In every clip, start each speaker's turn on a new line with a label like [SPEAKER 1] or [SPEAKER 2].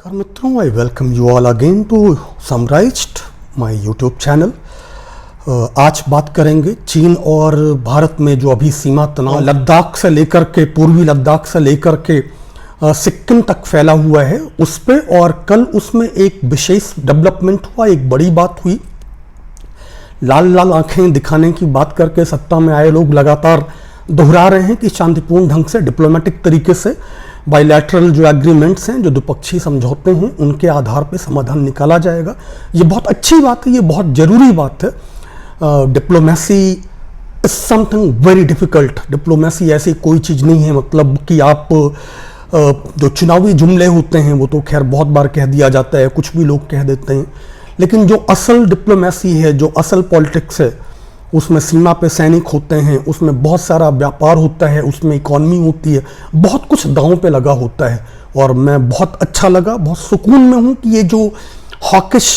[SPEAKER 1] नमस्कार मित्रों, I welcome you all again to summarised my YouTube channel. आज बात करेंगे चीन और भारत में जो अभी सीमा तनाव लद्दाख से लेकर के पूर्वी लद्दाख से लेकर के सिक्किम तक फैला हुआ है उस पे। और कल उसमें एक विशेष डेवलपमेंट हुआ, एक बड़ी बात हुई। लाल लाल आंखें दिखाने की बात करके सत्ता में आए लोग लगातार दोहरा रहे हैं कि शांतिपूर्ण ढंग से डिप्लोमेटिक तरीके से बायलैटरल जो एग्रीमेंट्स हैं, जो द्विपक्षीय समझौते हैं, उनके आधार पर समाधान निकाला जाएगा। ये बहुत अच्छी बात है, ये बहुत ज़रूरी बात है। Diplomacy is something very difficult. Diplomacy ऐसी कोई चीज़ नहीं है मतलब कि आप जो चुनावी जुमले होते हैं वो तो खैर बहुत बार कह दिया जाता है, कुछ भी लोग कह देते हैं, लेकिन जो असल डिप्लोमेसी है, जो असल पॉलिटिक्स है, उसमें सीमा पे सैनिक होते हैं, उसमें बहुत सारा व्यापार होता है, उसमें इकॉनमी होती है, बहुत कुछ दांव पे लगा होता है। और मैं बहुत अच्छा लगा, बहुत सुकून में हूँ कि ये जो हॉकिश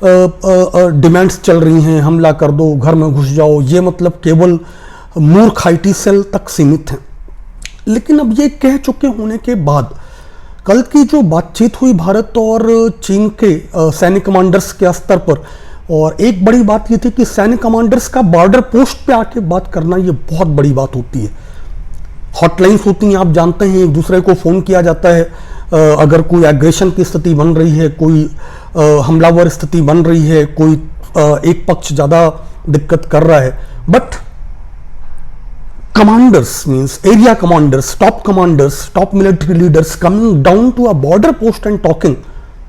[SPEAKER 1] डिमांड्स चल रही हैं, हमला कर दो, घर में घुस जाओ, ये मतलब केवल मूर्ख IT सेल तक सीमित हैं। लेकिन अब ये कह चुके होने के बाद कल की जो बातचीत हुई भारत और चीन के सैन्य कमांडर्स के स्तर पर, और एक बड़ी बात ये थी कि सैन्य कमांडर्स का बॉर्डर पोस्ट पे आके बात करना ये बहुत बड़ी बात होती है। हॉटलाइंस होती हैं, आप जानते हैं, एक दूसरे को फ़ोन किया जाता है अगर कोई एग्रेशन की स्थिति बन रही है, कोई हमलावर स्थिति बन रही है, कोई एक पक्ष ज़्यादा दिक्कत कर रहा है। But commanders means area commanders, top military leaders coming down to a border post and talking,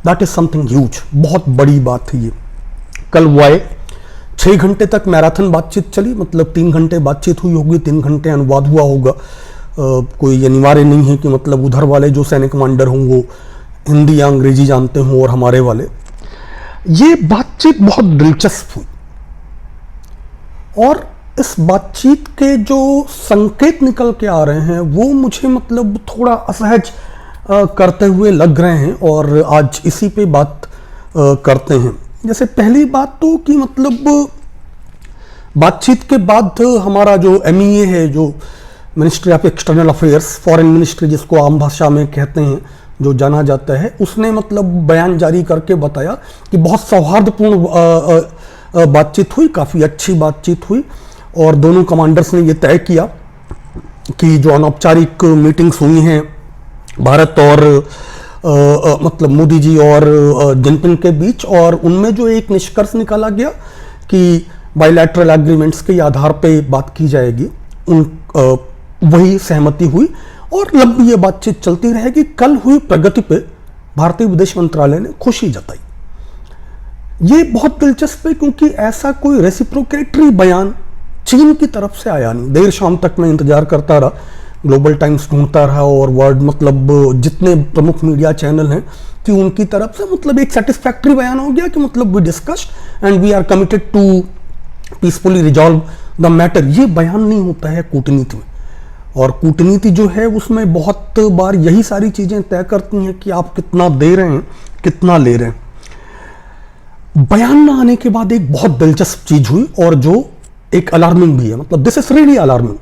[SPEAKER 1] that is something huge. बहुत बड़ी बात है ये। कल वो आए, 6 घंटे तक मैराथन बातचीत चली, मतलब 3 घंटे बातचीत हुई होगी, 3 घंटे अनुवाद हुआ होगा। कोई अनिवार्य नहीं है कि मतलब उधर वाले जो सैनिक कमांडर हों वो हिंदी या अंग्रेजी जानते हों और हमारे वाले। ये बातचीत बहुत दिलचस्प हुई और इस बातचीत के जो संकेत निकल के आ रहे हैं वो मुझे मतलब थोड़ा असहज करते हुए लग रहे हैं, और आज इसी पे बात करते हैं। जैसे पहली बात तो कि मतलब बातचीत के बाद हमारा जो MEA है, जो ministry of external affairs, foreign ministry जिसको आम भाषा में कहते हैं, जो जाना जाता है, उसने मतलब बयान जारी करके बताया कि बहुत सौहार्दपूर्ण बातचीत हुई, काफ़ी अच्छी बातचीत हुई। और दोनों कमांडर्स ने ये तय किया कि जो अनौपचारिक मीटिंग्स हुई हैं भारत और मतलब मोदी जी और जिनपिंग के बीच, और उनमें जो एक निष्कर्ष निकाला गया कि बायलैटरल एग्रीमेंट्स के आधार पे बात की जाएगी, वही सहमति हुई और लंबी ये बातचीत चलती रहेगी। कल हुई प्रगति पे भारतीय विदेश मंत्रालय ने खुशी जताई। ये बहुत दिलचस्प है क्योंकि ऐसा कोई रेसिप्रोकेटरी बयान चीन की तरफ से आया नहीं। देर शाम तक मैं इंतजार करता रहा, ग्लोबल टाइम्स ढूंढता रहा और वर्ल्ड मतलब जितने प्रमुख मीडिया चैनल हैं कि उनकी तरफ से मतलब एक सेटिस्फैक्ट्री बयान हो गया कि मतलब we discussed and we are committed to peacefully resolve the matter. ये बयान नहीं होता है कूटनीति में, और कूटनीति जो है उसमें बहुत बार यही सारी चीजें तय करती हैं कि आप कितना दे रहे हैं, कितना ले रहे हैं। बयान ना आने के बाद एक बहुत दिलचस्प चीज हुई और जो एक अलार्मिंग भी है, मतलब दिस इज रियली अलार्मिंग,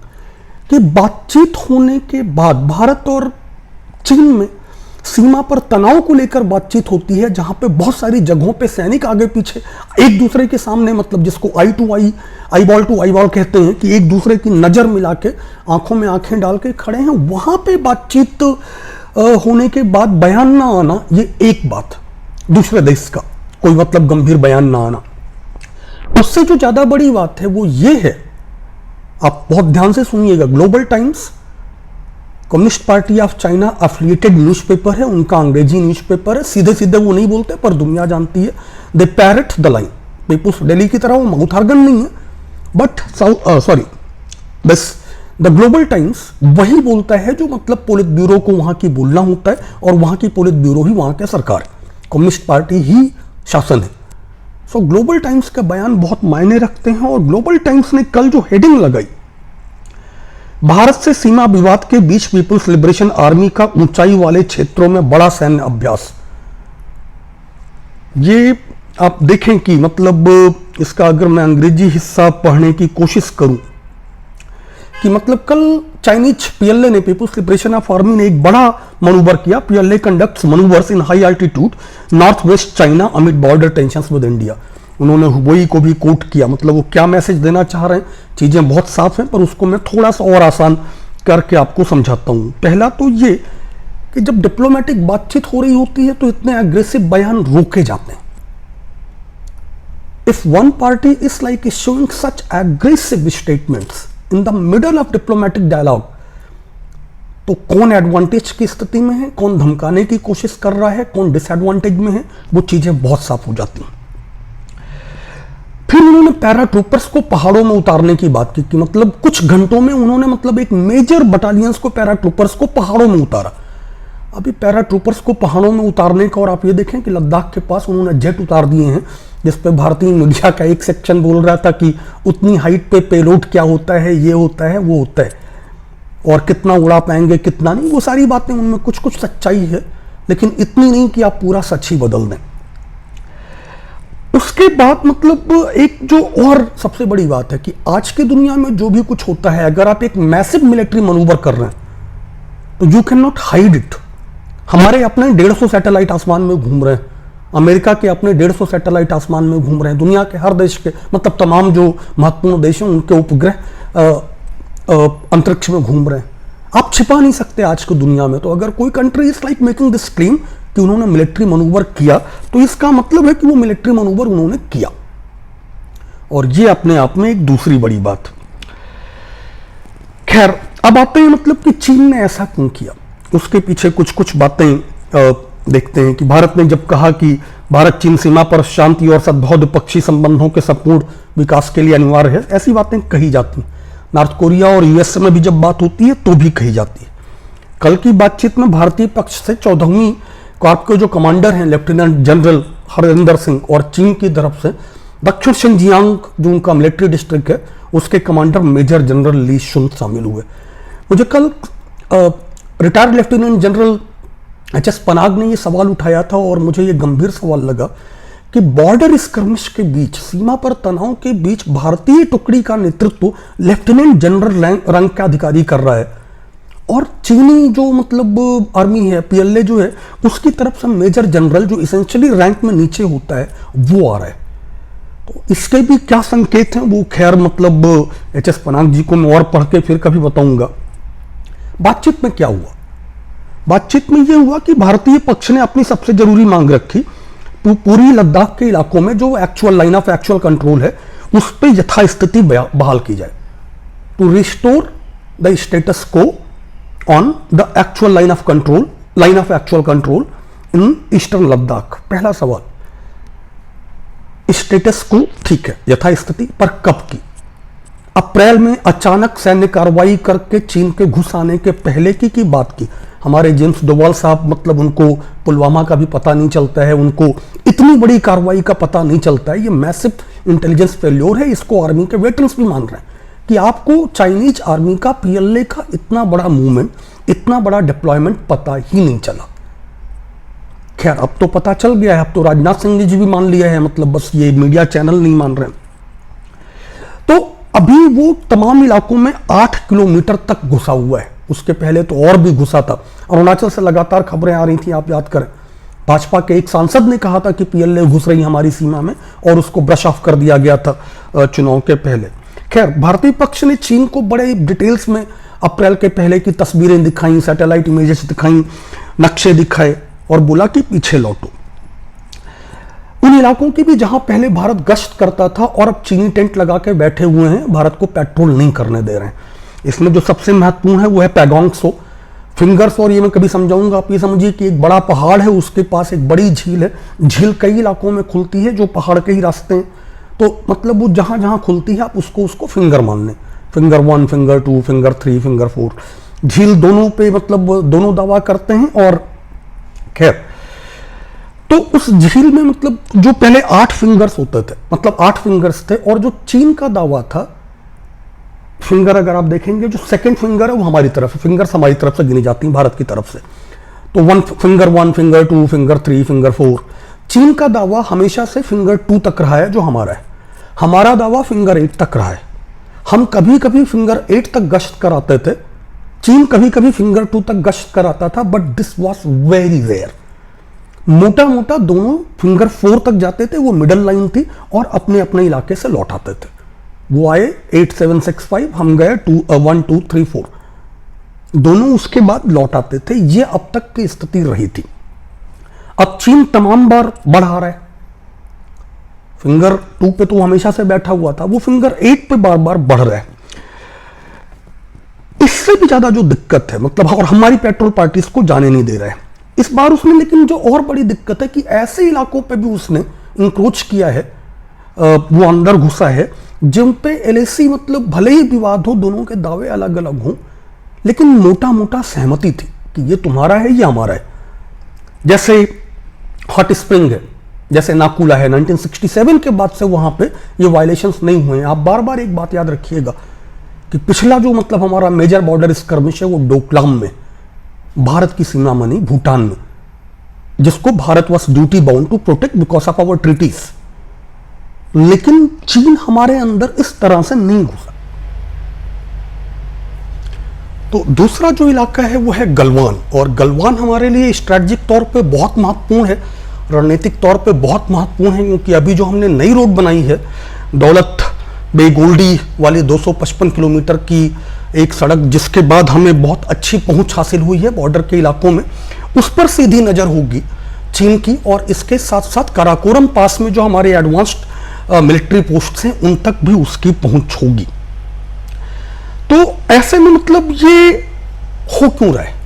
[SPEAKER 1] कि बातचीत होने के बाद भारत और चीन में सीमा पर तनाव को लेकर बातचीत होती है, जहां पे बहुत सारी जगहों पे सैनिक आगे पीछे एक दूसरे के सामने, मतलब जिसको आई टू आई बॉल कहते हैं, कि एक दूसरे की नजर मिला के आंखों में आंखें डाल के खड़े हैं। वहां पे बातचीत होने के बाद बयान ना आना, ये एक बात, दूसरे देश का कोई मतलब गंभीर बयान ना आना। उससे जो ज्यादा बड़ी बात है वो ये है, आप बहुत ध्यान से सुनिएगा, global times communist party of China affiliated newspaper है, उनका अंग्रेजी न्यूज़पेपर है। सीधे सीधे वो नहीं बोलते पर दुनिया जानती है, they parrot the line. People's Daily की तरह वो माउथ ऑर्गन नहीं है, बट बस द ग्लोबल टाइम्स वही बोलता है जो मतलब पोलित ब्यूरो को वहां की बोलना होता है, और वहां की पोलित ब्यूरो ही वहां की सरकार, कम्युनिस्ट पार्टी ही शासन है। सो ग्लोबल टाइम्स का बयान बहुत मायने रखते हैं। और ग्लोबल टाइम्स ने कल जो हेडिंग लगाई, भारत से सीमा विवाद के बीच पीपुल्स लिबरेशन आर्मी का ऊंचाई वाले क्षेत्रों में बड़ा सैन्य अभ्यास, ये आप देखें कि मतलब इसका अगर मैं अंग्रेजी हिस्सा पढ़ने की कोशिश करूं कि मतलब कल चाइनीज पीएलए ने, पीपुल्स लिबरेशन ऑफ आर्मी ने एक बड़ा मनूवर किया। PLA conducts manoeuvres in high altitude north west China amid border tensions with India. उन्होंने हुबोई को भी कोट किया। मतलब वो क्या मैसेज देना चाह रहे हैं, चीजें बहुत साफ हैं, पर उसको मैं थोड़ा सा और आसान करके आपको समझाता हूं। पहला तो ये कि जब डिप्लोमेटिक बातचीत हो रही होती है तो इतने एग्रेसिव बयान रोके जाते हैं। If one party is like issuing such aggressive statements in the middle of diplomatic dialogue, तो कौन एडवांटेज की स्थिति में है, कौन धमकाने की कोशिश कर रहा है, कौन डिसएडवांटेज में है, वो चीजें बहुत साफ हो जाती हैं। फिर उन्होंने पैराट्रूपर्स को पहाड़ों में उतारने की बात की कि मतलब कुछ घंटों में उन्होंने मतलब एक मेजर बटालियंस को, पैराट्रूपर्स को पहाड़ों में उतारा। अभी पैराट्रूपर्स को पहाड़ों में उतारने का, और आप ये देखें कि लद्दाख के पास उन्होंने जेट उतार दिए हैं, जिस पे भारतीय मीडिया का एक सेक्शन बोल रहा था कि उतनी हाइट पे पेलोड क्या होता है, ये होता है, वो होता है, और कितना उड़ा पाएंगे कितना नहीं। वो सारी बातें, उनमें कुछ कुछ सच्चाई है, लेकिन इतनी नहीं कि आप पूरा सच ही बदल दें। उसके बाद मतलब एक जो और सबसे बड़ी बात है कि आज की दुनिया में जो भी कुछ होता है, अगर आप एक मैसिव मिलिट्री मनूवर कर रहे हैं तो you can not hide it. हमारे अपने 150 सैटेलाइट आसमान में घूम रहे हैं, अमेरिका के अपने 150 सैटेलाइट आसमान में घूम रहे हैं, दुनिया के हर देश के, मतलब तमाम जो महत्वपूर्ण देश हैं उनके उपग्रह अंतरिक्ष में घूम रहे हैं। आप छिपा नहीं सकते आज की दुनिया में। तो अगर कोई country is like making this claim कि उन्होंने मिलिट्री मनूवर किया, तो इसका मतलब है कि वो मिलिट्री मनूवर उन्होंने किया, और ये अपने आप में एक दूसरी बड़ी बात। खैर, अब आते हैं मतलब कि चीन ने ऐसा क्यों किया, उसके पीछे कुछ कुछ बातें देखते हैं। कि भारत ने जब कहा कि भारत चीन सीमा पर शांति और सद्भाव द्विपक्षीय संबंधों के संपूर्ण विकास के लिए अनिवार्य है, ऐसी बातें कही जाती हैं। नॉर्थ कोरिया और यूएस में भी जब बात होती है तो भी कही जाती है। कल की बातचीत में भारतीय पक्ष से 14वीं कॉर्प के जो कमांडर हैं लेफ्टिनेंट जनरल हरेंद्र सिंह, और चीन की तरफ से दक्षिण शिनजियांग जो उनका मिलिट्री डिस्ट्रिक्ट है उसके कमांडर मेजर जनरल ली शुन शामिल हुए। मुझे कल retired lieutenant general HS. Panag ने ये सवाल उठाया था, और मुझे ये गंभीर सवाल लगा कि बॉर्डर स्क्रमिश के बीच, सीमा पर तनाव के बीच भारतीय टुकड़ी का नेतृत्व लेफ्टिनेंट जनरल रैंक का अधिकारी कर रहा है, और चीनी जो मतलब आर्मी है, पीएलए जो है, उसकी तरफ से मेजर जनरल जो इसेंशियली रैंक में नीचे होता है वो आ रहा है। तो इसके भी क्या संकेत हैं वो खैर मतलब एच.एस. पनाग जी को मैं और पढ़ के फिर कभी बताऊंगा। बातचीत में क्या हुआ? बातचीत में यह हुआ कि भारतीय पक्ष ने अपनी सबसे जरूरी मांग रखी, तो पूरी लद्दाख के इलाकों में जो actual line of actual control है उस पर यथास्थिति बहाल की जाए, टू रिस्टोर द स्टेटस को on the actual line of actual control in eastern Ladakh. पहला सवाल, स्टेटस को ठीक है, यथास्थिति, पर कब की? अप्रैल में अचानक सैन्य कार्रवाई करके चीन के घुस आने के पहले की बात की। हमारे जेम्स डोवाल साहब, मतलब उनको पुलवामा का भी पता नहीं चलता है, उनको इतनी बड़ी कार्रवाई का पता नहीं चलता है। ये मैसिव इंटेलिजेंस फेल्योर है, इसको आर्मी के वेटरन्स भी मान रहे हैं कि आपको चाइनीज आर्मी का, पीएलए का इतना बड़ा मूवमेंट, इतना बड़ा डिप्लॉयमेंट पता ही नहीं चला। खैर, अब तो पता चल गया है, अब तो राजनाथ सिंह जी भी मान लिया है, मतलब बस ये मीडिया चैनल नहीं मान रहे। तो अभी वो तमाम इलाकों में 8 किलोमीटर तक घुसा हुआ है, उसके पहले तो और भी घुसा था। अरुणाचल से लगातार खबरें आ रही थी, आप याद करें, भाजपा के एक सांसद ने कहा था कि पीएलए घुस रही हमारी सीमा में, और उसको ब्रश ऑफ कर दिया गया था चुनाव के पहले। खैर, भारतीय पक्ष ने चीन को बड़े डिटेल्स में अप्रैल के पहले की तस्वीरें दिखाई, सैटेलाइट इमेजेस दिखाई, नक्शे दिखाए, और बोला कि पीछे लौटो। उन इलाकों की भी जहां पहले भारत गश्त करता था और अब चीनी टेंट लगा के बैठे हुए हैं, भारत को पेट्रोल नहीं करने दे रहे हैं। इसमें जो सबसे महत्वपूर्ण है वो है पैगोंग त्सो फिंगर्स, और ये मैं कभी समझाऊंगा। आप ये समझिए कि एक बड़ा पहाड़ है, उसके पास एक बड़ी झील है, झील कई इलाकों में खुलती है जो पहाड़ के ही रास्ते हैं, तो मतलब वो जहां जहां खुलती है आप उसको फिंगर मान लें, फिंगर 1, फिंगर 2, फिंगर 3, फिंगर 4। झील दोनों पे मतलब दोनों दावा करते हैं। और खैर, तो उस झील में मतलब जो पहले 8 फिंगर्स होते थे, मतलब 8 फिंगर्स थे, और जो चीन का दावा था, फिंगर अगर आप देखेंगे जो सेकंड फिंगर है वो हमारी तरफ है, फिंगर्स हमारी तरफ से गिनी जाती हैं भारत की तरफ से, तो फिंगर 1, फिंगर 2, फिंगर 3, फिंगर 4। चीन का दावा हमेशा से फिंगर 2 तक रहा है जो हमारा है, हमारा दावा फिंगर 8 तक रहा है। हम कभी कभी फिंगर 8 तक गश्त कराते थे, चीन कभी कभी फिंगर 2 तक गश्त कराता था, but this was very rare. मोटा मोटा दोनों फिंगर 4 तक जाते थे, वो मिडल लाइन थी, और अपने अपने इलाके से लौट आते थे। वो आए 8765, हम गए 1 2 3 4, दोनों उसके बाद लौट आते थे। ये अब तक की स्थिति रही थी। अब चीन तमाम बार बढ़ा रहा है। फिंगर 2 पे तो हमेशा से बैठा हुआ था, वो फिंगर 8 पे बार बार बढ़ रहा है। इससे भी ज्यादा जो दिक्कत है, मतलब, और हमारी पेट्रोल पार्टीज को जाने नहीं दे रहा है इस बार उसने। लेकिन जो और बड़ी दिक्कत है कि ऐसे इलाकों पे भी उसने इंक्रोच किया है, वो अंदर घुसा है जिन पे एलएसी, मतलब भले ही विवाद हो, दोनों के दावे अलग अलग हों, लेकिन मोटा मोटा सहमति थी कि ये तुम्हारा है, ये हमारा है। जैसे हॉट स्प्रिंग है, जैसे नाकुला है, 1967 के बाद से वहां पे ये वायलेशंस नहीं हुए हैं। आप बार बार एक बात याद रखिएगा कि पिछला जो, मतलब, हमारा मेजर बॉर्डर स्कर्मिश है वो डोकलाम में, भारत की सीमा में नहीं, भूटान में, जिसको Bharat was duty bound to protect because of our treaties. लेकिन चीन हमारे अंदर इस तरह से नहीं घुसा। तो दूसरा जो इलाका है वो है गलवान, और गलवान हमारे लिए स्ट्रेटजिक तौर पे बहुत महत्वपूर्ण है, रणनीतिक तौर पे बहुत महत्वपूर्ण है, क्योंकि अभी जो हमने नई रोड बनाई है, दौलत बेगोल्डी वाली 255 किलोमीटर की एक सड़क, जिसके बाद हमें बहुत अच्छी पहुंच हासिल हुई है बॉर्डर के इलाकों में, उस पर सीधी नजर होगी चीन की। और इसके साथ साथ काराकोरम पास में जो हमारे एडवांस्ड मिलिट्री पोस्ट हैं, उन तक भी उसकी पहुंच होगी। तो ऐसे में, मतलब, ये हो क्यों रहा है?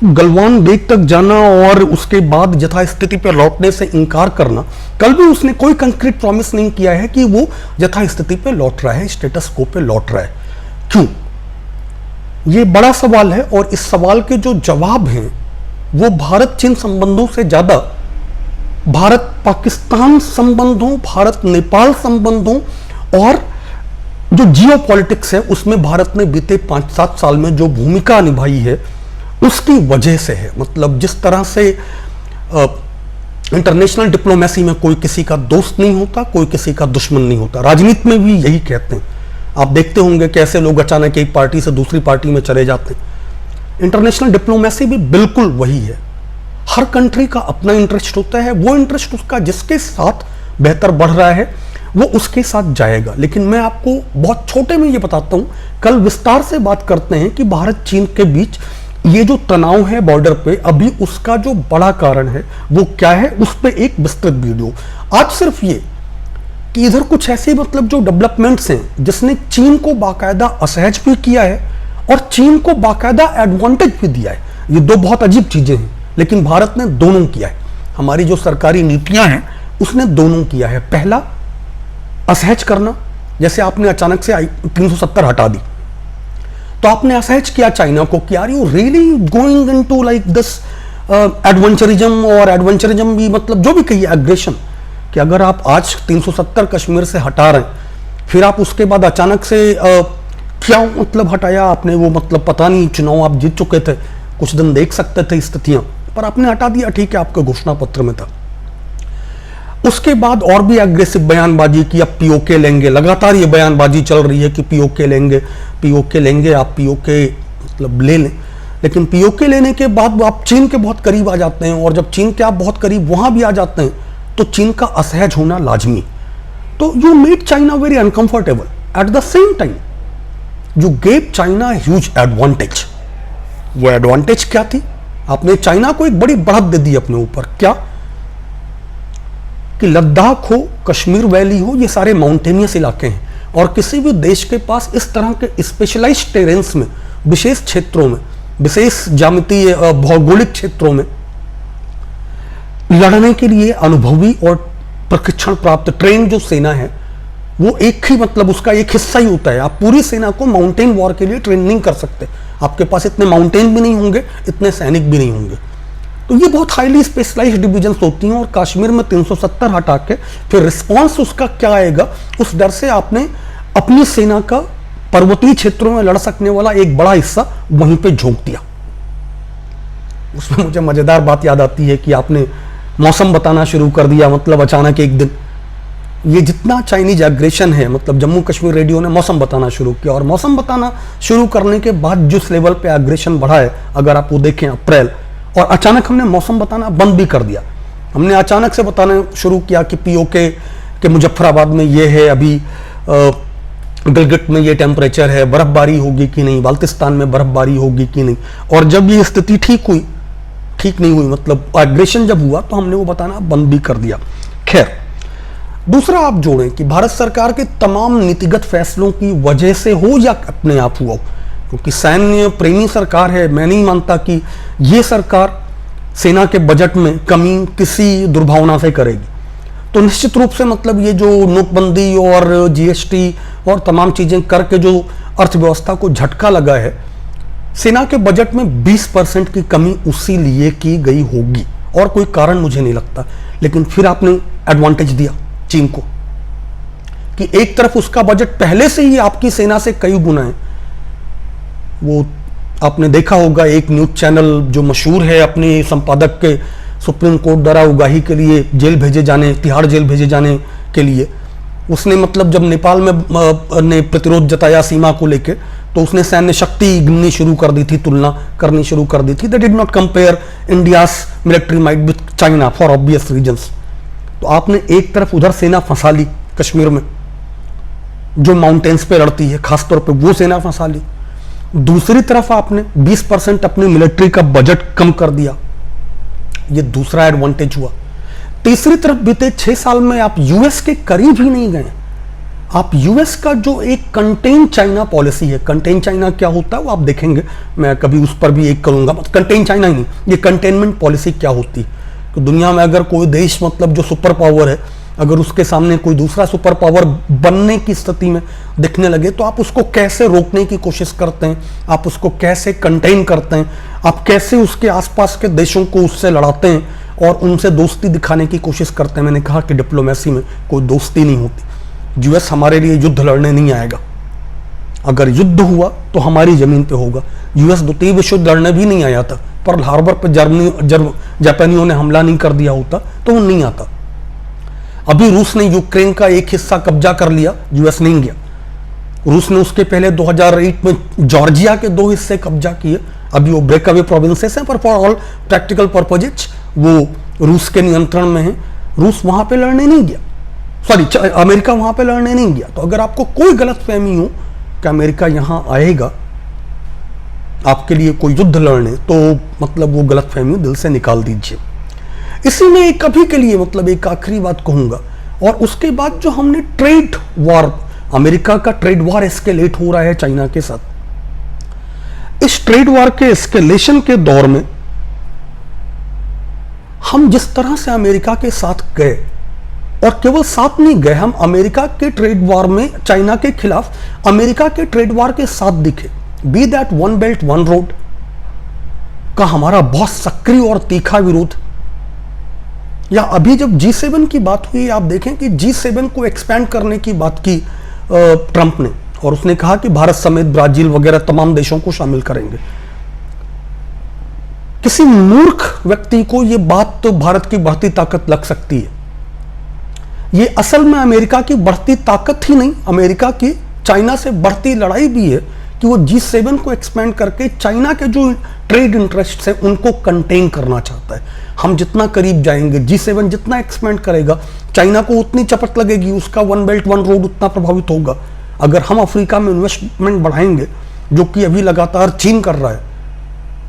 [SPEAKER 1] गलवान बेग तक जाना और उसके बाद यथास्थिति पर लौटने से इनकार करना। कल भी उसने कोई कंक्रीट प्रॉमिस नहीं किया है कि वो यथास्थिति पे लौट रहा है, स्टेटस को पे लौट रहा है। क्यों? ये बड़ा सवाल है, और इस सवाल के जो जवाब हैं वो भारत चीन संबंधों से ज्यादा भारत पाकिस्तान संबंधों, भारत नेपाल संबंधों, और जो जियो पॉलिटिक्स है उसमें भारत ने बीते 5-7 साल में जो भूमिका निभाई है उसकी वजह से है। मतलब, जिस तरह से इंटरनेशनल डिप्लोमेसी में कोई किसी का दोस्त नहीं होता, कोई किसी का दुश्मन नहीं होता, राजनीति में भी यही कहते हैं। आप देखते होंगे कैसे लोग अचानक एक पार्टी से दूसरी पार्टी में चले जाते हैं। इंटरनेशनल डिप्लोमेसी भी बिल्कुल वही है। हर कंट्री का अपना इंटरेस्ट होता है, वो इंटरेस्ट उसका जिसके साथ बेहतर बढ़ रहा है वो उसके साथ जाएगा। लेकिन मैं आपको बहुत छोटे में ये बताता हूं, कल विस्तार से बात करते हैं कि भारत चीन के बीच ये जो तनाव है बॉर्डर पे, अभी उसका जो बड़ा कारण है वो क्या है, उस पे एक विस्तृत वीडियो। आज सिर्फ ये कि इधर कुछ ऐसे, मतलब, जो डेवलपमेंट्स हैं जिसने चीन को बाकायदा असहज भी किया है और चीन को बाकायदा एडवांटेज भी दिया है। ये दो बहुत अजीब चीजें हैं, लेकिन भारत ने दोनों किया है। हमारी जो सरकारी नीतियां हैं उसने दोनों किया है। पहला, असहज करना, जैसे आपने अचानक से 370 हटा दी, तो आपने असहज किया चाइना को कि are you really going into like this adventurism, और एडवेंचरिज्म भी, मतलब, जो भी कहिए, एग्रेशन, कि अगर आप आज 370 कश्मीर से हटा रहे हैं, फिर आप उसके बाद अचानक से क्या, मतलब, हटाया आपने, वो, मतलब, पता नहीं, चुनाव आप जीत चुके थे, कुछ दिन देख सकते थे स्थितियां, पर आपने हटा दिया, ठीक है, आपके घोषणा पत्र में था। उसके बाद और भी एग्रेसिव बयानबाजी की, अब पीओके लेंगे, लगातार ये बयानबाजी चल रही है कि पीओके लेंगे, पीओके लेंगे, आप पीओके, मतलब, ले लें। लेकिन पीओके लेने के बाद आप चीन के बहुत करीब आ जाते हैं, और जब चीन के आप बहुत करीब वहां भी आ जाते हैं तो चीन का असहज होना लाजमी। तो you made China very uncomfortable. At the same time you gave China huge advantage. वो एडवांटेज क्या थी? आपने चाइना को एक बड़ी बढ़त दे दी अपने ऊपर। क्या? कि लद्दाख हो, कश्मीर वैली हो, ये सारे माउंटेनियस इलाके हैं, और किसी भी देश के पास इस तरह के स्पेशलाइज्ड टेरेन्स में, विशेष क्षेत्रों में, विशेष ज्यामितीय भौगोलिक क्षेत्रों में लड़ने के लिए अनुभवी और प्रशिक्षण प्राप्त ट्रेन जो सेना है, वो एक ही, मतलब, उसका एक हिस्सा ही होता है। आप पूरी सेना को माउंटेन वॉर के लिए ट्रेन नहीं कर सकते, आपके पास इतने माउंटेन भी नहीं होंगे, इतने सैनिक भी नहीं होंगे। तो ये बहुत हाईली स्पेशलाइज्ड डिविजन्स होती हैं, और कश्मीर में 370 हटा के फिर रिस्पॉन्स उसका क्या आएगा, उस डर से आपने अपनी सेना का पर्वतीय क्षेत्रों में लड़ सकने वाला एक बड़ा हिस्सा वहीं पे झोंक दिया। उसमें मुझे मजेदार बात याद आती है कि आपने मौसम बताना शुरू कर दिया, मतलब अचानक एक दिन ये जितना चाइनीज एग्रेशन है, मतलब जम्मू कश्मीर रेडियो ने मौसम बताना शुरू किया, और मौसम बताना शुरू करने के बाद जिस लेवल पे एग्रेशन बढ़ा है, अगर आप वो देखें अप्रैल, और अचानक हमने मौसम बताना बंद भी कर दिया। हमने अचानक से बताना शुरू किया कि पीओके के मुजफ्फराबाद में ये है, अभी गिलगिट में ये टेम्परेचर है, बर्फबारी होगी कि नहीं, बाल्टिस्तान में बर्फबारी होगी कि नहीं। और जब ये स्थिति ठीक नहीं हुई, मतलब एग्रेशन जब हुआ, तो हमने वो बताना बंद भी कर दिया। खैर, दूसरा आप जोड़ें कि भारत सरकार के तमाम नीतिगत फैसलों की वजह से हो या अपने आप हुआ, क्योंकि सैन्य प्रेमी सरकार है, मैं नहीं मानता कि ये सरकार सेना के बजट में कमी किसी दुर्भावना से करेगी। तो निश्चित रूप से मतलब ये जो नोटबंदी और जीएसटी और तमाम चीजें करके जो अर्थव्यवस्था को झटका लगा है, सेना के बजट में 20% की कमी उसी लिए की गई होगी, और कोई कारण मुझे नहीं लगता। लेकिन फिर आपने एडवांटेज दिया चीन को कि एक तरफ उसका बजट पहले से ही आपकी सेना से कई गुना है। वो आपने देखा होगा, एक न्यूज चैनल जो मशहूर है अपने संपादक के सुप्रीम कोर्ट द्वारा उगाही के लिए जेल भेजे जाने, तिहाड़ जेल भेजे जाने के लिए, उसने मतलब जब नेपाल में ने प्रतिरोध जताया सीमा को लेके, तो उसने सैन्य शक्ति गिननी शुरू कर दी थी, तुलना करनी शुरू कर दी थी। They did not compare India's military might with China for obvious reasons. तो आपने एक तरफ उधर सेना फंसा ली कश्मीर में, जो माउंटेन्स पे लड़ती है, खासतौर पे वो सेना फंसा ली। दूसरी तरफ आपने 20% अपनी मिलिट्री का बजट कम कर दिया, ये दूसरा एडवांटेज हुआ। तीसरी तरफ बीते 6 साल में आप यूएस के करीब ही नहीं गए। आप यूएस का जो एक कंटेन चाइना पॉलिसी है, कंटेन चाइना क्या होता है वो आप देखेंगे, मैं कभी उस पर भी एक करूंगा। कंटेन चाइना ही नहीं, ये कंटेनमेंट पॉलिसी क्या होती है। तो दुनिया में अगर कोई देश मतलब जो सुपर पावर है, अगर उसके सामने कोई दूसरा सुपर पावर बनने की स्थिति में दिखने लगे, तो आप उसको कैसे रोकने की कोशिश करते हैं, आप उसको कैसे कंटेन करते हैं, आप कैसे उसके आसपास के देशों को उससे लड़ाते हैं और उनसे दोस्ती दिखाने की कोशिश करते हैं। मैंने कहा कि डिप्लोमेसी में कोई दोस्ती नहीं होती। यूएस हमारे लिए युद्ध लड़ने नहीं आएगा, अगर युद्ध हुआ तो हमारी जमीन पे होगा। यूएस द्वितीय विश्व युद्ध लड़ने भी नहीं आया था, पर्ल हार्बर पर जापानियों ने हमला नहीं कर दिया होता तो वो नहीं आता। अभी रूस ने यूक्रेन का एक हिस्सा कब्जा कर लिया, यूएस नहीं गया। रूस ने उसके पहले 2008 में जॉर्जिया के 2 हिस्से कब्जा किए। अभी वो ब्रेक अवे प्रोविंसेस हैं, पर फॉर ऑल प्रैक्टिकल पर्पजेज वो रूस के नियंत्रण में है। रूस वहां पे लड़ने नहीं गया, सॉरी अमेरिका वहां पे लड़ने नहीं गया। तो अगर आपको कोई गलतफहमी हो कि अमेरिका यहां आएगा आपके लिए कोई युद्ध लड़ने, तो मतलब वो गलतफहमी दिल से निकाल दीजिए। इसी में एक अभी के लिए मतलब एक आखिरी बात कहूंगा, और उसके बाद जो हमने ट्रेड वॉर, अमेरिका का ट्रेड वॉर एस्केलेट हो रहा है चाइना के साथ। इस ट्रेड वॉर के एस्केलेशन के दौर में हम जिस तरह से अमेरिका के साथ गए, और केवल साथ नहीं गए, हम अमेरिका के ट्रेड वॉर में चाइना के खिलाफ अमेरिका के ट्रेड वॉर के साथ दिखे। Be that one belt one road का हमारा बहुत सक्रिय और तीखा विरोध, या अभी जब G7 की बात हुई, आप देखें कि G7 को एक्सपैंड करने की बात की ट्रंप ने, और उसने कहा कि भारत समेत ब्राजील वगैरह तमाम देशों को शामिल करेंगे। किसी मूर्ख व्यक्ति को यह बात तो भारत की बढ़ती ताकत लग सकती है। यह असल में अमेरिका की बढ़ती ताकत ही नहीं, अमेरिका की चाइना से बढ़ती लड़ाई भी है कि वो G7 को एक्सपैंड करके चाइना के जो ट्रेड इंटरेस्ट है उनको कंटेन करना चाहता है। हम जितना करीब जाएंगे, G7 जितना एक्सपैंड करेगा, चाइना को उतनी चपट लगेगी, उसका वन बेल्ट वन रोड उतना प्रभावित होगा। अगर हम अफ्रीका में इन्वेस्टमेंट बढ़ाएंगे, जो कि अभी लगातार चीन कर रहा है,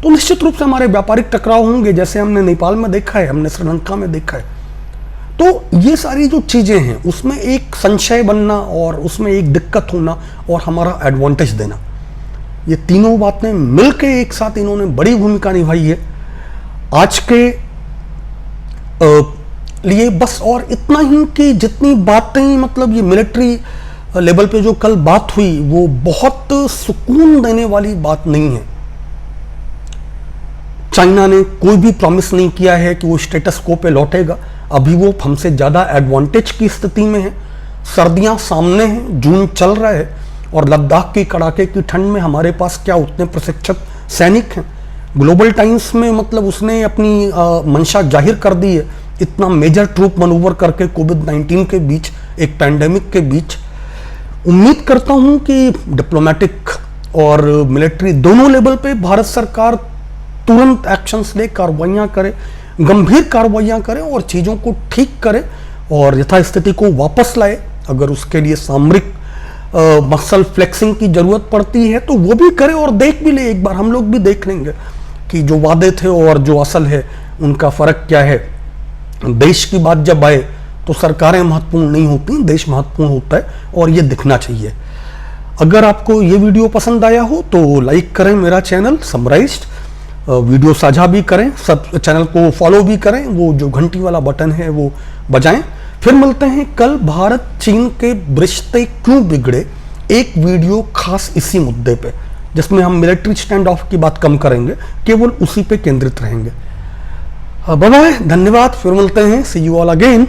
[SPEAKER 1] तो निश्चित रूप से हमारे व्यापारिक टकराव होंगे, जैसे हमने नेपाल में देखा है, हमने श्रीलंका में देखा है। तो ये सारी जो चीजें हैं उसमें एक संशय बनना और उसमें एक दिक्कत होना और हमारा एडवांटेज देना, ये तीनों बातें मिलकर एक साथ इन्होंने बड़ी भूमिका निभाई है आज के लिए। बस और इतना ही कि जितनी बातें मतलब ये मिलिट्री लेवल पे जो कल बात हुई, वो बहुत सुकून देने वाली बात नहीं है। चाइना ने कोई भी प्रॉमिस नहीं किया है कि वो स्टेटस को पे लौटेगा। अभी वो हमसे ज्यादा एडवांटेज की स्थिति में है। सर्दियां सामने हैं, जून चल रहा है, और लद्दाख की कड़ाके की ठंड में हमारे पास क्या उतने प्रशिक्षित सैनिक हैं। ग्लोबल टाइम्स में मतलब उसने अपनी मंशा जाहिर कर दी है, इतना मेजर ट्रूप मनूवर करके कोविड-19 के बीच एक पैंडेमिक के बीच। उम्मीद करता हूं कि डिप्लोमेटिक और मिलिट्री दोनों लेवल पे भारत सरकार तुरंत एक्शंस ले, कार्रवाइयां करे, गंभीर कार्रवाइयां करे और चीज़ों को ठीक करे और यथास्थिति को वापस लाए। अगर उसके लिए सामरिक मसल फ्लेक्सिंग की जरूरत पड़ती है तो वो भी करे और देख भी ले, एक बार हम लोग भी देख लेंगे कि जो वादे थे और जो असल है उनका फर्क क्या है। देश की बात जब आए तो सरकारें महत्वपूर्ण नहीं होती, देश महत्वपूर्ण होता है और ये दिखना चाहिए। अगर आपको ये वीडियो पसंद आया हो तो लाइक करें मेरा चैनल समराइज्ड, वीडियो साझा भी करें, सब चैनल को फॉलो भी करें, वो जो घंटी वाला बटन है वो बजाएं। फिर मिलते हैं कल भारत चीन के रिश्ते क्यों बिगड़े, एक वीडियो खास इसी मुद्दे पे, जिसमें हम मिलिट्री स्टैंड ऑफ की बात कम करेंगे, केवल उसी पे केंद्रित रहेंगे। बाय बाय, धन्यवाद, फिर मिलते हैं, सी यू ऑल अगेन।